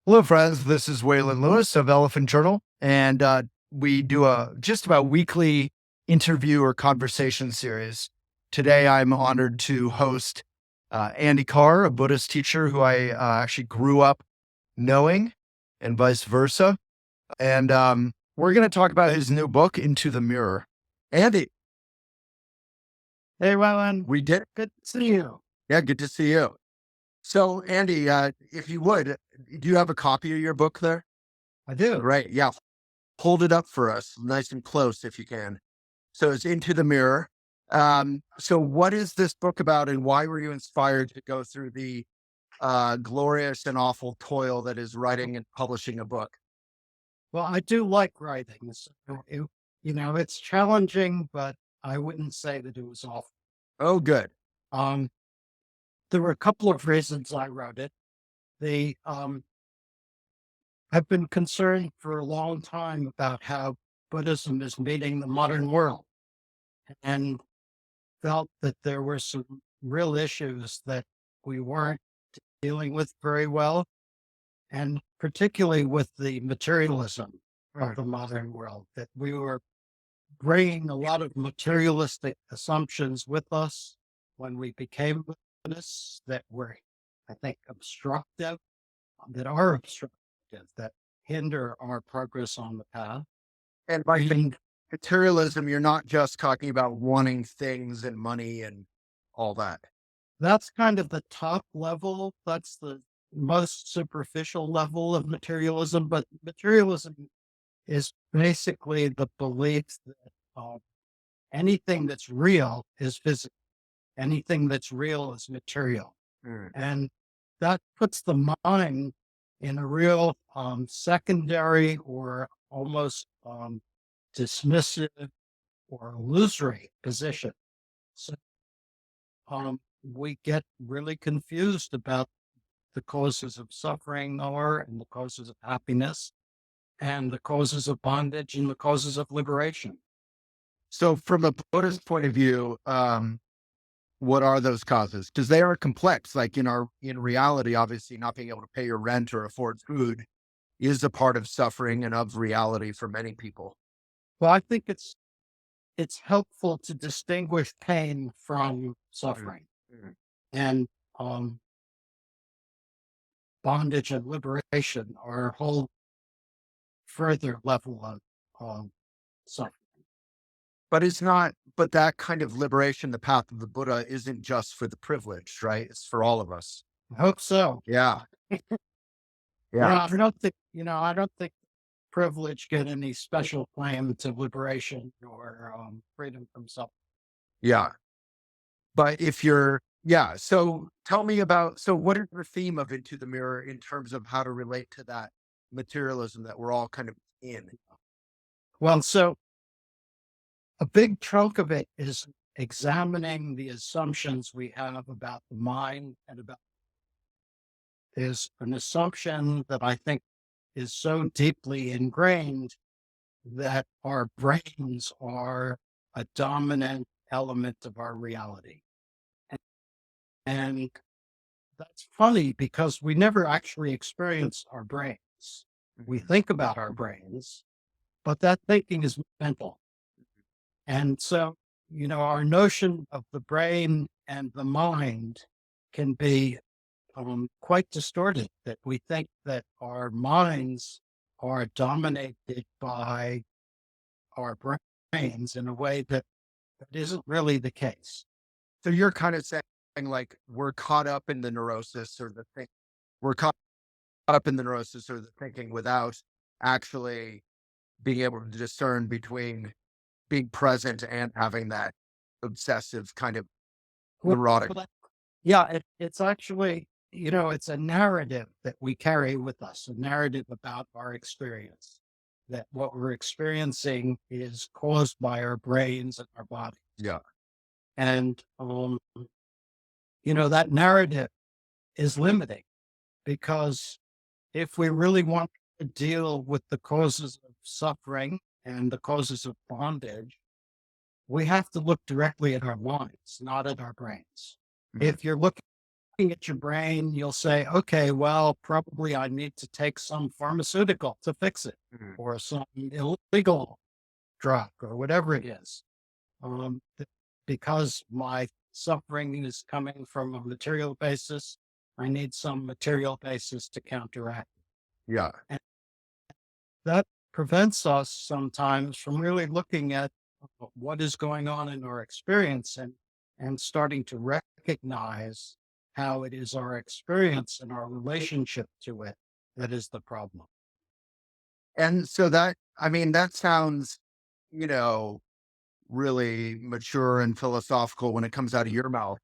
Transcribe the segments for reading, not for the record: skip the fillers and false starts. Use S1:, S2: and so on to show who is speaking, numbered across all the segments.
S1: Hello, friends. This is Waylon Lewis of Elephant Journal, and we do a just about weekly interview or conversation series. Today, I'm honored to host Andy Karr, a Buddhist teacher who I actually grew up knowing, and vice versa. And we're going to talk about his new book, Into the Mirror. Andy,
S2: Hey, Waylon.
S1: we did.
S2: Good to see you.
S1: Yeah, good to see you. So, Andy, if you would, do you have a copy of your book there?
S2: I do.
S1: Great. Yeah, hold it up for us, nice and close if you can. So it's Into the Mirror. So what is this book about, and why were you inspired to go through the glorious and awful toil that is writing and publishing a book?
S2: Well, I do like writing. It's challenging, but I wouldn't say that it was awful.
S1: Oh, good.
S2: Um, there were a couple of reasons I wrote it. The I've been concerned for a long time about how Buddhism is meeting the modern world, and felt that there were some real issues that we weren't dealing with very well, and particularly with the materialism of the modern world, that we were bringing a lot of materialistic assumptions with us when we became Buddhists that were, I think, that are obstructive, that hinder our progress on the path.
S1: And by
S2: And
S1: materialism, you're not just talking about wanting things and money and all that.
S2: that's kind of the top level. That's the most superficial level of materialism. But materialism is basically the belief that anything that's real is physical. Anything that's real is material.
S1: Mm.
S2: And that puts the mind in a real secondary or almost dismissive or illusory position. So we get really confused about the causes of suffering and the causes of happiness and the causes of bondage and the causes of liberation.
S1: So from a Buddhist point of view, what are those causes? Because they are complex. Like in reality, obviously, not being able to pay your rent or afford food is a part of suffering and of reality for many people.
S2: Well, I think it's helpful to distinguish pain from
S1: Mm,
S2: suffering,
S1: mm.
S2: and um, bondage and liberation are a whole further level of suffering.
S1: But it's not, but that kind of liberation, the path of the Buddha, isn't just for the privileged, right? It's for all of us.
S2: I hope so.
S1: Yeah. Yeah.
S2: I don't think privilege get any special claim to liberation or freedom from suffering.
S1: Yeah. But yeah. So tell me about, so what is the theme of Into the Mirror in terms of how to relate to that materialism that we're all kind of in?
S2: Well, so a big chunk of it is examining the assumptions we have about the mind and about is an assumption that I think is so deeply ingrained that our brains are a dominant element of our reality. And that's funny because we never actually experience our brains. We
S1: Mhm.
S2: think about our brains, but that thinking is mental. And so, our notion of the brain and the mind can be quite distorted, that we think that our minds are dominated by our brains in a way that isn't really the case.
S1: So you're kind of saying like we're caught up in the neurosis or the thing, we're caught up in the neurosis or the thinking without actually being able to discern between being present and having that obsessive kind of
S2: Well,
S1: neurotic.
S2: yeah, it's actually, it's a narrative that we carry with us, a narrative about our experience, that what we're experiencing is caused by our brains and our body.
S1: Yeah.
S2: And, that narrative is limiting because if we really want to deal with the causes of suffering and the causes of bondage, we have to look directly at our minds, not at our brains.
S1: Mhm.
S2: If you're looking at your brain, you'll say, okay, well, probably I need to take some pharmaceutical to fix it,
S1: Mhm.
S2: or some illegal drug, or whatever it is. Because my suffering is coming from a material basis, I need some material basis to counteract.
S1: Yeah.
S2: And that prevents us sometimes from really looking at what is going on in our experience, and starting to recognize how it is our experience and our relationship to it that is the problem.
S1: And so that, I mean, that sounds, you know, really mature and philosophical when it comes out of your mouth.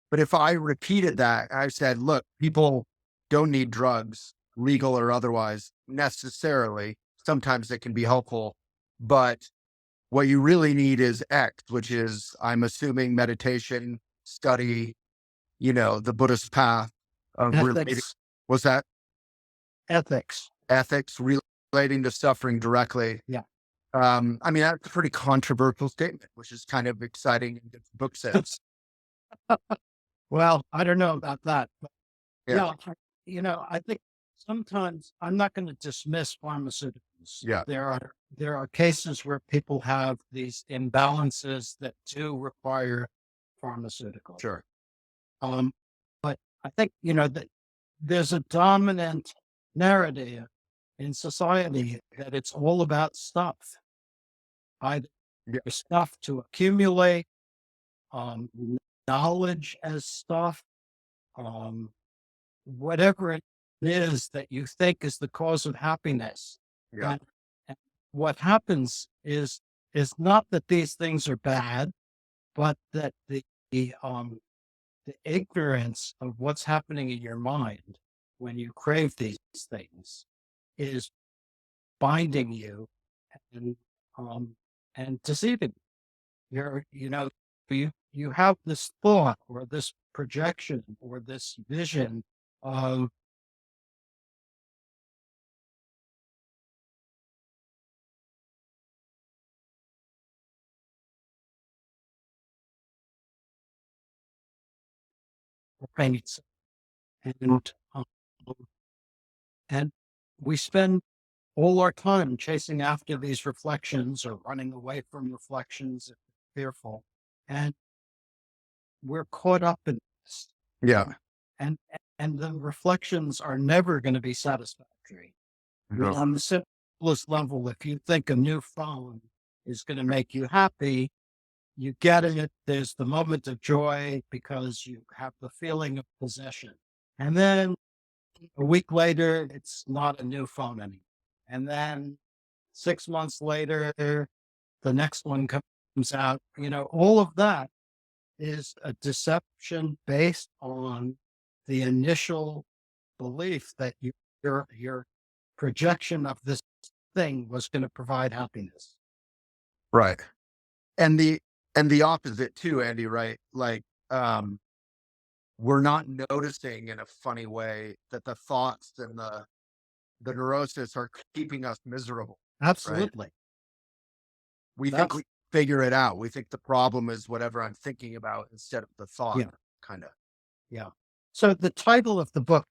S1: But if I repeated that, I said, look, people don't need drugs, legal or otherwise, necessarily. Sometimes it can be helpful. But what you really need is X, which is, I'm assuming, meditation, study, the Buddhist path of relating.
S2: Ethics,
S1: Was that
S2: ethics.
S1: ethics relating to suffering directly?
S2: Yeah.
S1: I mean, that's a pretty controversial statement, which is kind of exciting in different book sense.
S2: Well, I don't know about that.
S1: Yeah.
S2: Yeah, I think sometimes I'm not going to dismiss pharmaceuticals.
S1: Yeah.
S2: There are cases where people have these imbalances that do require pharmaceuticals.
S1: Sure.
S2: Um, but I think that there's a dominant narrative in society that it's all about stuff, either
S1: Yeah.
S2: stuff to accumulate, knowledge as stuff, um, whatever it is that you think is the cause of happiness.
S1: Yeah.
S2: And what happens is not that these things are bad, but that the ignorance of what's happening in your mind when you crave these things is binding you, and um and deceiving you. You have this thought, or this projection, or this vision of paints, and and we spend all our time chasing after these reflections, or running away from reflections if we're fearful, and we're caught up in this.
S1: Yeah.
S2: and and the reflections are never going to be satisfactory.
S1: No.
S2: On the simplest level, if you think a new phone is going to make you happy, you get it. There's the moment of joy because you have the feeling of possession. And then a week later, it's not a new phone anymore. And then 6 months later, the next one comes out. All of that is a deception based on the initial belief that your projection of this thing was going to provide happiness.
S1: Right. And the opposite too, Andy, right? Like, we're not noticing in a funny way that the thoughts and the neurosis are keeping us miserable, right?
S2: Absolutely.
S1: We think
S2: That's
S1: we figure it out. We think the problem is whatever I'm thinking about instead of the thought,
S2: Yeah,
S1: kind of.
S2: yeah. So the title of the book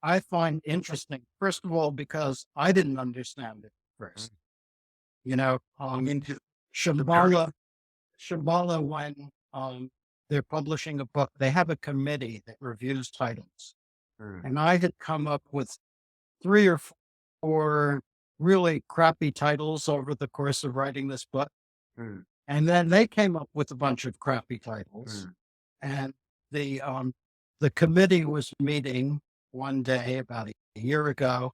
S2: I find interesting. First of all, because I didn't understand it first. You know,
S1: Into the very
S2: Shambhala Shambhala, when they're publishing a book, they have a committee that reviews titles.
S1: Mm,
S2: And I had come up with three or four really crappy titles over the course of writing this book.
S1: mm,
S2: And then they came up with a bunch of crappy titles.
S1: mm.
S2: And the committee was meeting one day about a year ago,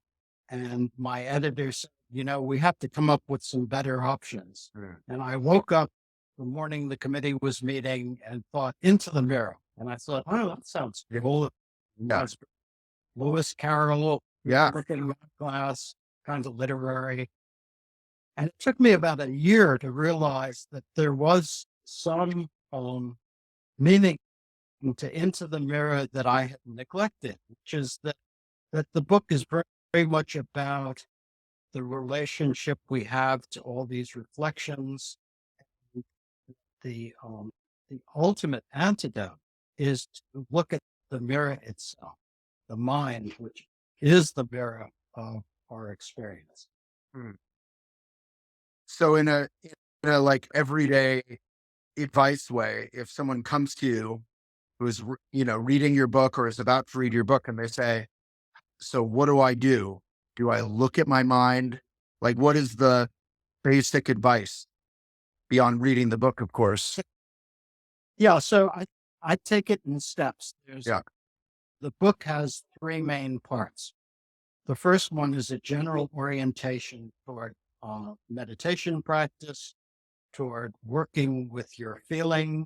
S2: and my editor said, we have to come up with some better options.
S1: Mm.
S2: And I woke up the morning the committee was meeting and thought, Into the Mirror. And I thought, oh, that sounds cool.
S1: Yeah.
S2: Sounds Lewis Carroll,
S1: Yeah.
S2: looking glass, kind of literary. And it took me about a year to realize that there was some meaning Into the Mirror that I had neglected, which is that the book is very much about the relationship we have to all these reflections. The the ultimate antidote is to look at the mirror itself, the mind, which is the mirror of our experience.
S1: Hmm. So in a like everyday advice way, if someone comes to you who's reading your book or is about to read your book and they say, so what do I do? Do I look at my mind? Like, what is the basic advice beyond reading the book, of course?
S2: Yeah, so I take it in steps.
S1: Yeah.
S2: The book has three main parts. The first one is a general orientation toward meditation practice, toward working with your feeling,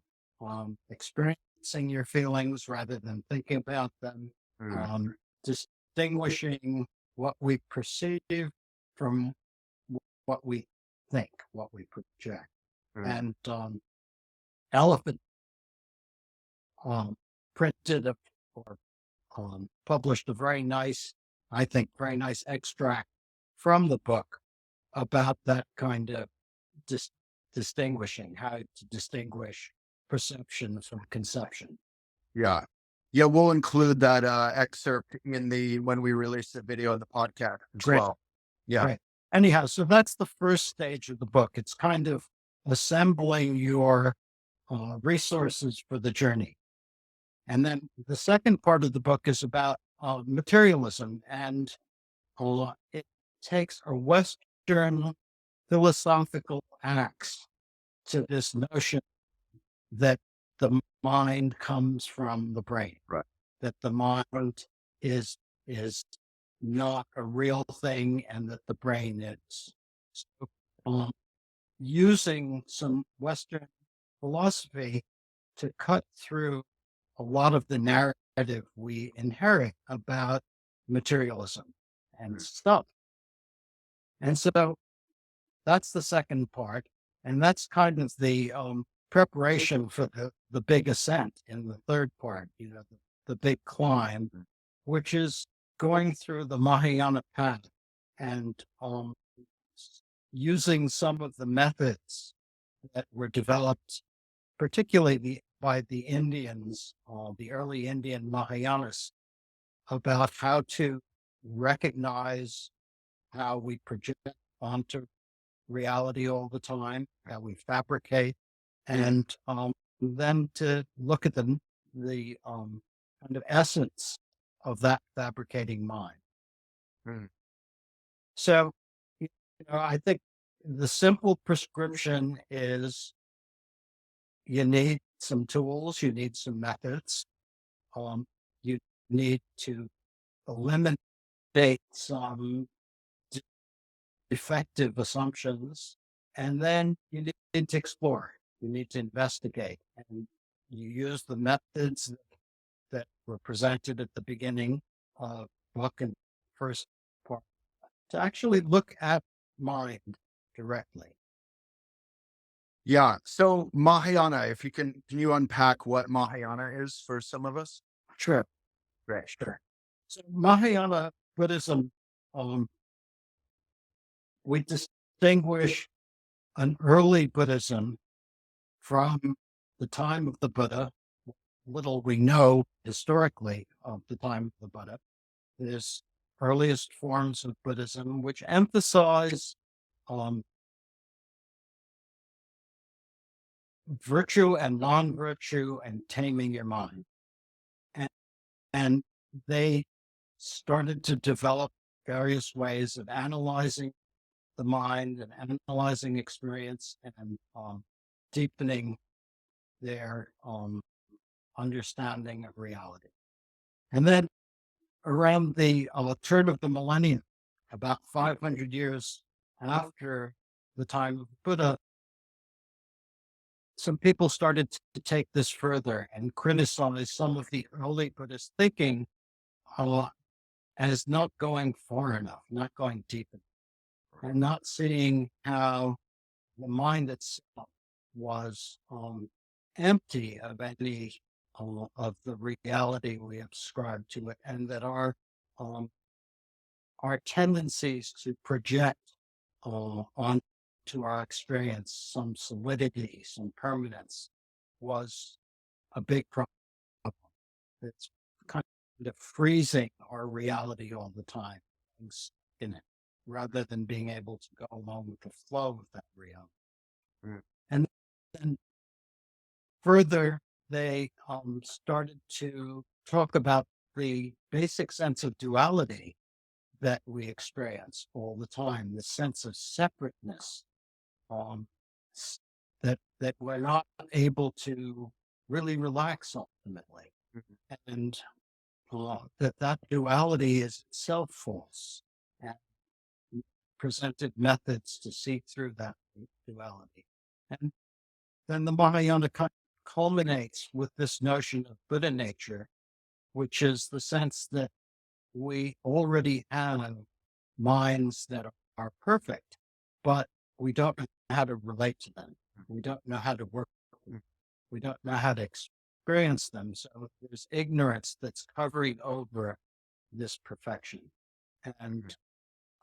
S2: experiencing your feelings rather than thinking about them,
S1: Mm,
S2: um, distinguishing what we perceive from what we think, what we project.
S1: mm.
S2: And Elephant um, printed or published a very nice, I think, very nice extract from the book about that kind of dis- distinguishing, how to distinguish perception from conception.
S1: Yeah. Yeah, we'll include that excerpt in the when we release the video of the podcast as
S2: Great,
S1: well. Yeah.
S2: great. Anyhow, so that's the first stage of the book. It's kind of assembling your resources for the journey. And then the second part of the book is about materialism. And it takes a Western philosophical axe to this notion that the mind comes from the brain,
S1: Right.
S2: that the mind is is not a real thing, and that the brain is. So, um, using some Western philosophy to cut through a lot of the narrative we inherit about materialism and stuff. And so that's the second part. And that's kind of the preparation for the big ascent in the third part, the big climb, which is going through the Mahayana path and using some of the methods that were developed, particularly by the Indians, the early Indian Mahayanas, about how to recognize how we project onto reality all the time, how we fabricate, and then to look at the kind of essence of that fabricating mind.
S1: Mm.
S2: So, I think the simple prescription is you need some tools, you need some methods, you need to eliminate some effective assumptions, and then you need to explore. You need to investigate, and you use the methods that were presented at the beginning of the book and first part to actually look at mind directly.
S1: Yeah. So Mahayana, if you can you unpack what Mahayana is for some of us?
S2: Sure,
S1: Great.
S2: sure. So Mahayana Buddhism, um, we distinguish an early Buddhism from the time of the Buddha. Little we know historically of the time of the Buddha. There's earliest forms of Buddhism which emphasize um, virtue and non-virtue and taming your mind. And, and they started to develop various ways of analyzing the mind and analyzing experience and deepening their understanding of reality. And then around the turn of the millennium, about 500 years after the time of Buddha, some people started to take this further and criticize some of the early Buddhist thinking as not going far enough, not going deep enough, and not seeing how the mind itself was empty of any of the reality we ascribe to it, and that um, our tendencies to project onto our experience some solidity, some permanence, was a big problem. It's of freezing our reality all the time, things in it, rather than being able to go along with the flow of that reality.
S1: Mm.
S2: And then further, they started to talk about the basic sense of duality that we experience all the time, the sense of separateness, um, that we're not able to really relax ultimately,
S1: Mhm.
S2: and that duality is itself false, and presented methods to see through that duality. And then the Mahayana culminates with this notion of Buddha nature, which is the sense that we already have minds that are perfect, but we don't know how to relate to them. We don't know how to work with them. We don't know how to experience them. So there's ignorance that's covering over this perfection. And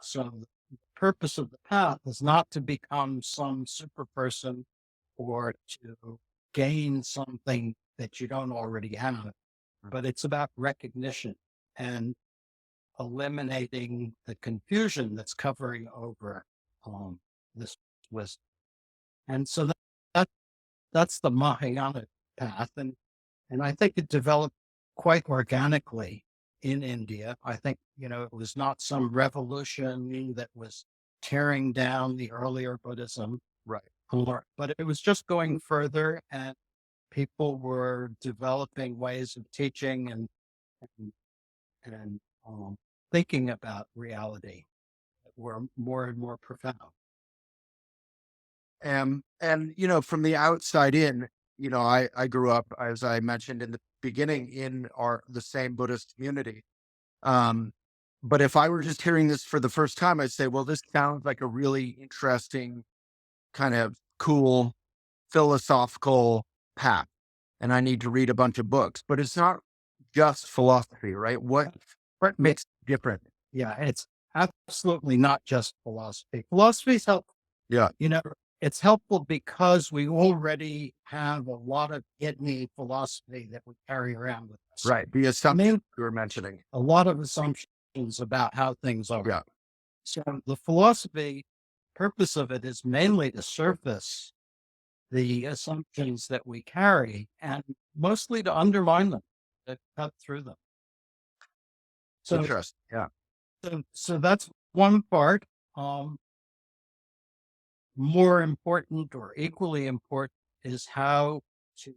S2: so the purpose of the path is not to become some super person or to gain something that you don't already have, but it's about recognition and eliminating the confusion that's covering over this wisdom. And so that that's the Mahayana path, and I think it developed quite organically in India. I think it was not some revolution that was tearing down the earlier Buddhism,
S1: Right.
S2: but it was just going further, and people were developing ways of teaching and, and thinking about reality that were more and more profound.
S1: And from the outside in, I grew up, as I mentioned in the beginning, in the same Buddhist community. Um, but if I were just hearing this for the first time, I'd say, well, this sounds like a really interesting, kind of cool philosophical path, and I need to read a bunch of books. But it's not just philosophy, right? What
S2: Yeah,
S1: makes it different?
S2: yeah, it's absolutely not just philosophy. Philosophy is helpful.
S1: Yeah,
S2: You know, it's helpful because we already have a lot of hidden philosophy that we carry around with us.
S1: right. The
S2: I
S1: assumption
S2: mean,
S1: you were mentioning.
S2: a lot of assumptions about how things are.
S1: Yeah,
S2: So the philosophy purpose of it is mainly to surface the assumptions that we carry and mostly to undermine them, to cut through them. So,
S1: interesting. Yeah.
S2: so that's one part. Um, More important or equally important is how to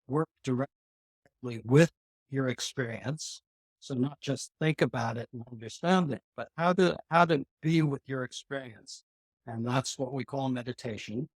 S2: work directly with your experience. So not just think about it and understand it, but how to be with your experience. And that's what we call meditation.